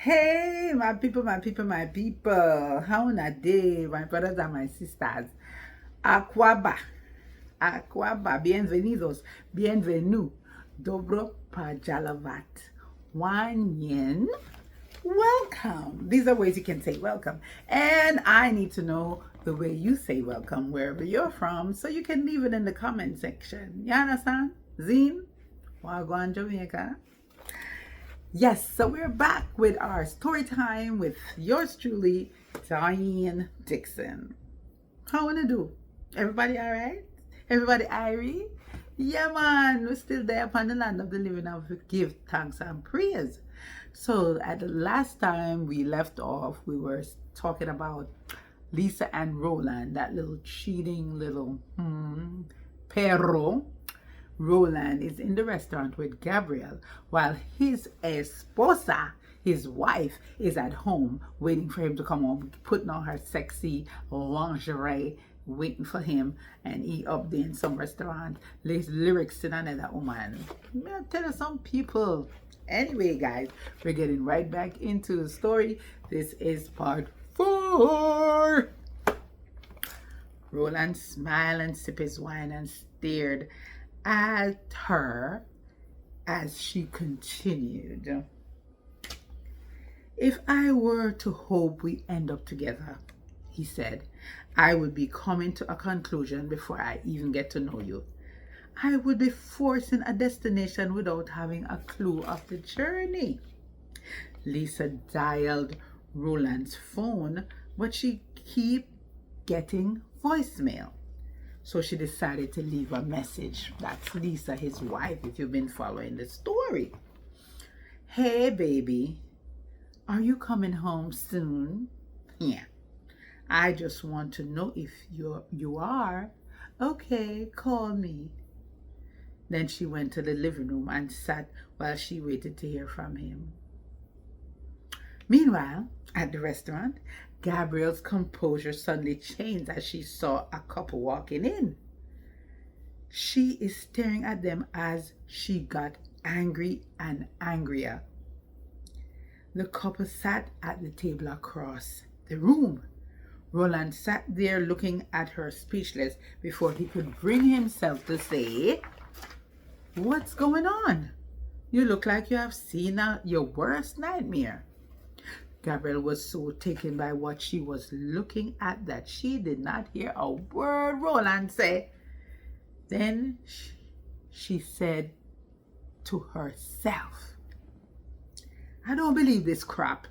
Hey, my people, my people, my people. How on a day, my brothers and my sisters? Aquaba, Aquaba, bienvenidos, bienvenue, dobro pajalavat, wanyen, welcome. These are ways you can say welcome. And I need to know the way you say welcome wherever you're from, so you can leave it in the comment section. You understand? Zine, Wagwan, Jamaica. Yes, so we're back with our story time with yours truly, Diane Dixon. How wanna do? Everybody all right? Everybody irie? Yeah, man, we're still there upon the land of the living and we give thanks and praise. So at the last time we left off, we were talking about Lisa and Roland, that little cheating little perro. Roland is in the restaurant with Gabriel while his esposa, his wife, is at home waiting for him to come home, putting on her sexy lingerie, waiting for him, and he up there in some restaurant, lyrics to another woman. I'll tell you some people. Anyway, guys, we're getting right back into the story. This is part 4. Roland smiled and sipped his wine and stared at her as she continued. If I were to hope we end up together, he said, I would be coming to a conclusion before I even get to know you. I would be forcing a destination without having a clue of the journey. Lisa dialed Roland's phone, but she kept getting voicemail. So she decided to leave a message. That's Lisa, his wife, if you've been following the story. Hey, baby, are you coming home soon? Yeah. I just want to know if you are. Okay, call me. Then she went to the living room and sat while she waited to hear from him. Meanwhile, at the restaurant, Gabrielle's composure suddenly changed as she saw a couple walking in. She is staring at them as she got angry and angrier. The couple sat at the table across the room. Roland sat there looking at her speechless before he could bring himself to say, What's going on? You look like you have seen your worst nightmare. Gabrielle was so taken by what she was looking at that she did not hear a word Roland say. Then she said to herself, I don't believe this crap.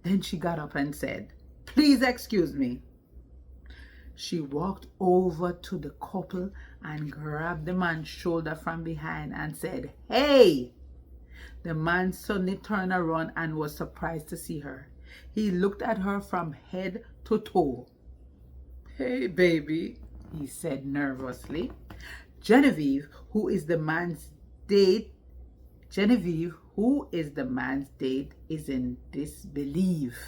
Then she got up and said, Please excuse me. She walked over to the couple and grabbed the man's shoulder from behind and said, Hey! The man suddenly turned around and was surprised to see her. He looked at her from head to toe. Hey, baby, he said nervously. Genevieve, who is the man's date, is in disbelief.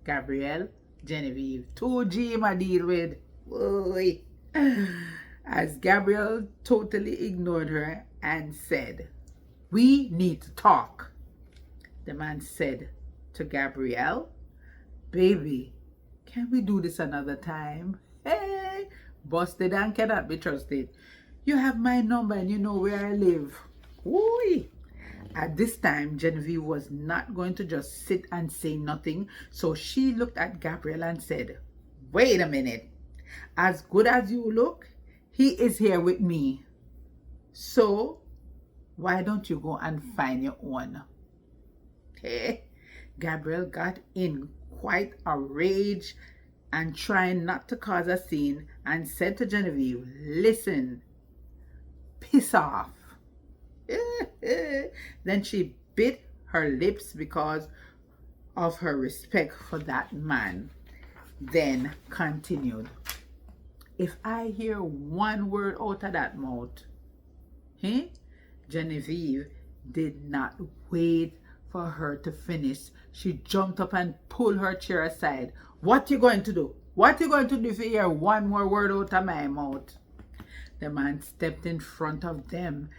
Gabrielle, Genevieve, 2G my deal with. Oy. As Gabrielle totally ignored her and said, We need to talk. The man said to Gabrielle, Baby, can we do this another time? Hey, busted and cannot be trusted. You have my number and you know where I live. Ooh. At this time, Genevieve was not going to just sit and say nothing, so she looked at Gabrielle and said, Wait a minute. As good as you look, he is here with me. So, why don't you go and find your own? Hey, Gabrielle got in quite a rage and trying not to cause a scene and said to Genevieve, Listen, piss off. Then she bit her lips because of her respect for that man. Then continued, If I hear one word out of that mouth, Genevieve did not wait for her to finish. She jumped up and pulled her chair aside. What you going to do? What you going to do if you hear one more word out of my mouth? The man stepped in front of them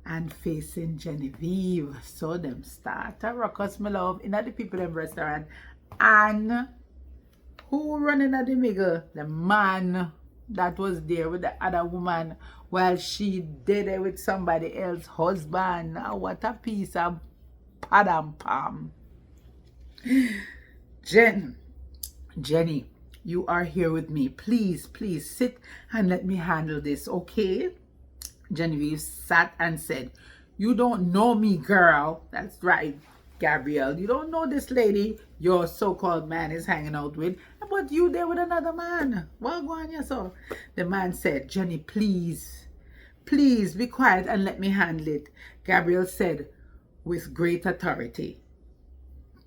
and facing Genevieve. So them start a ruckus, my love, in at the people them restaurant. And who running at the middle? The man that was there with the other woman while she did it with somebody else's husband. Now, what a piece of padam pam. Jenny, you are here with me. Please, please sit and let me handle this, okay? Genevieve sat and said, "You don't know me, girl." That's right, Gabrielle. You don't know this lady your so-called man is hanging out with, but you there with another man. Well, go on, yes, sir. The man said, "Jenny, please, please be quiet and let me handle it." Gabrielle said with great authority,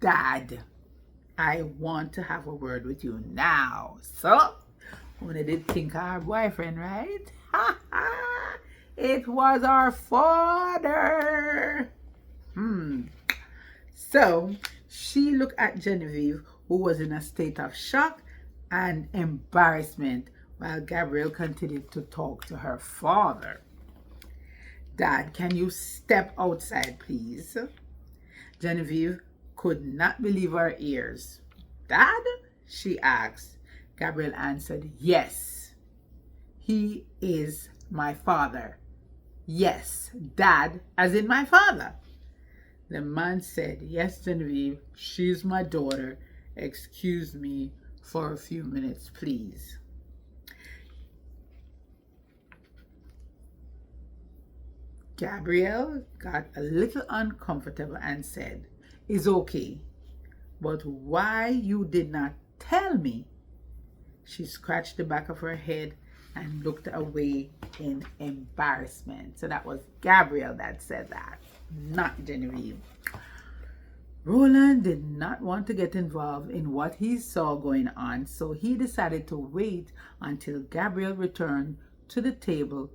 "Dad, I want to have a word with you now." So, when I did think our boyfriend, right? Ha ha! It was our father. So, she looked at Genevieve, who was in a state of shock and embarrassment, while Gabrielle continued to talk to her father. "Dad, can you step outside, please?" Genevieve could not believe her ears. "Dad?" she asked. Gabrielle answered, "Yes, he is my father. Yes, Dad, as in my father." The man said, "Yes, Genevieve, she's my daughter. Excuse me for a few minutes, please." Gabrielle got a little uncomfortable and said, "It's okay, but why you did not tell me?" She scratched the back of her head and looked away in embarrassment. So that was Gabrielle that said that, not Genevieve. Roland did not want to get involved in what he saw going on, so he decided to wait until Gabrielle returned to the table.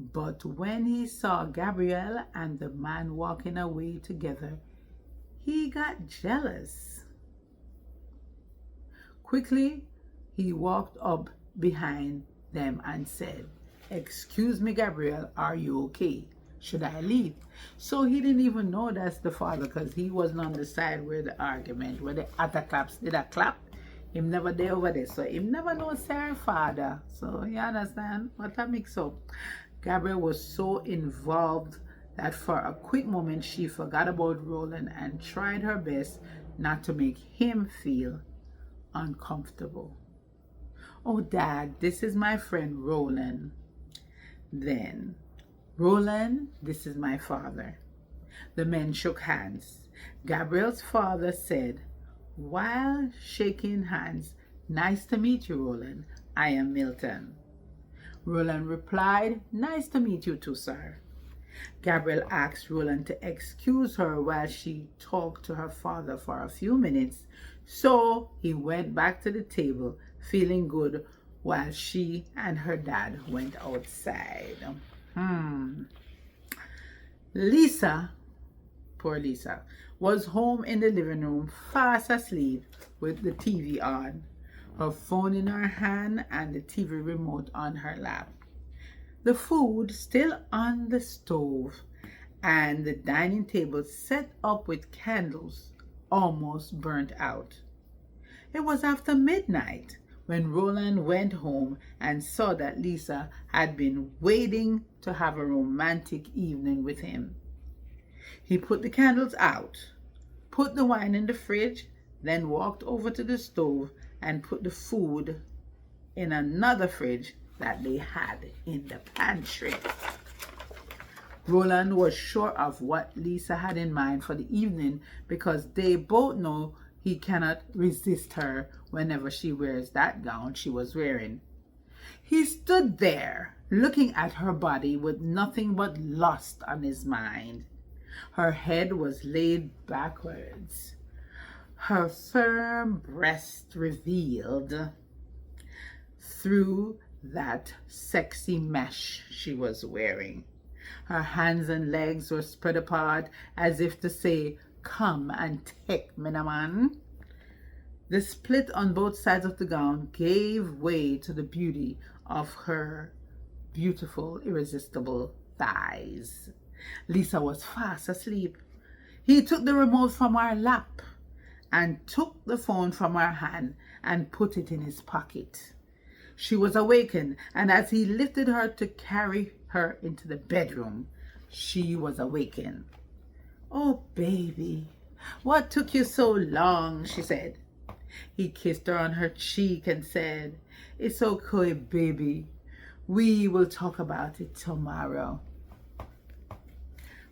But when he saw Gabrielle and the man walking away together, he got jealous. Quickly, he walked up behind them and said, "Excuse me, Gabrielle, are you okay? Should I leave?" So he didn't even know that's the father, because he wasn't on the side where the argument, where the other claps did a clap. Him never there over there, so him never knows her father. So you understand what a mix up. Gabrielle was so involved that for a quick moment she forgot about Roland and tried her best not to make him feel uncomfortable. "Oh, Dad, this is my friend Roland." Then, "Roland, this is my father." The men shook hands. Gabrielle's father said, while shaking hands, "Nice to meet you, Roland. I am Milton." Roland replied, "Nice to meet you too, sir." Gabrielle asked Roland to excuse her while she talked to her father for a few minutes, so he went back to the table feeling good while she and her dad went outside. Lisa, poor Lisa, was home in the living room fast asleep with the TV on, her phone in her hand and the TV remote on her lap. The food still on the stove and the dining table set up with candles almost burnt out. It was after midnight when Roland went home and saw that Lisa had been waiting to have a romantic evening with him. He put the candles out, put the wine in the fridge, then walked over to the stove and put the food in another fridge that they had in the pantry. Roland was sure of what Lisa had in mind for the evening, because they both know he cannot resist her whenever she wears that gown she was wearing. He stood there looking at her body with nothing but lust on his mind. Her head was laid backwards, her firm breast revealed through that sexy mesh she was wearing. Her hands and legs were spread apart as if to say, "Come and take me, man." The split on both sides of the gown gave way to the beauty of her beautiful, irresistible thighs. Lisa was fast asleep. He took the remote from her lap and took the phone from her hand and put it in his pocket. She was awakened, and as he lifted her to carry her into the bedroom, she was awakened. "Oh, baby, what took you so long?" she said. He kissed her on her cheek and said, "It's okay, baby. We will talk about it tomorrow."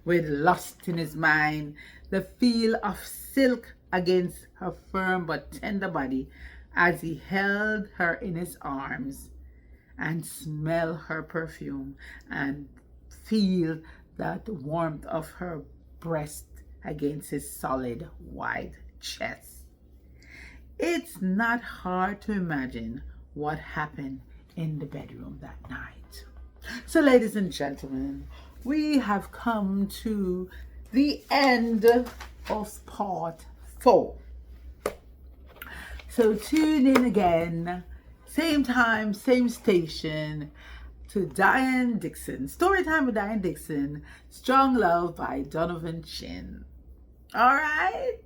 With lust in his mind, the feel of silk against her firm but tender body as he held her in his arms and smell her perfume and feel that warmth of her breast against his solid white chest. It's not hard to imagine what happened in the bedroom that night. So, ladies and gentlemen, we have come to the end of part 4. So tune in again, same time, same station, to Dianne Dixon, Storytime with Dianne Dixon, Strong Love by Donovan Chin. All right?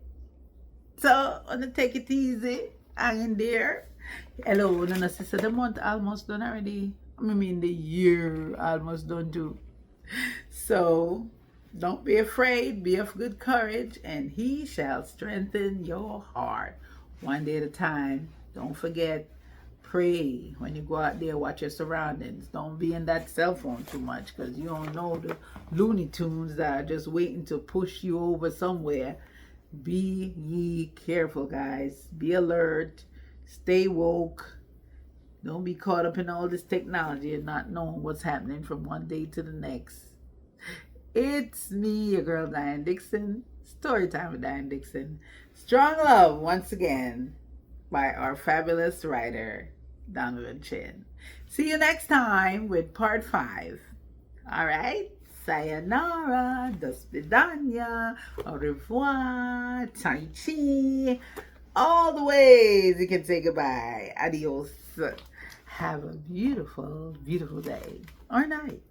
So, I'm going to take it easy. Hang in there. Hello, Nana Sister. The month almost done already. I mean, the year almost done too. So, don't be afraid. Be of good courage, and he shall strengthen your heart. One day at a time. Don't forget, pray. When you go out there, watch your surroundings. Don't be in that cell phone too much, because you don't know the Looney Tunes that are just waiting to push you over somewhere. Be ye careful, guys. Be alert. Stay woke. Don't be caught up in all this technology and not knowing what's happening from one day to the next. It's me, your girl, Dianne Dixon. Storytime with Dianne Dixon. Strong Love, once again, by our fabulous writer, Donovan Chin. See you next time with part 5. All right? Sayonara, dos vidania, au revoir, tai chi, all the ways you can say goodbye. Adios. Have a beautiful, beautiful day or night.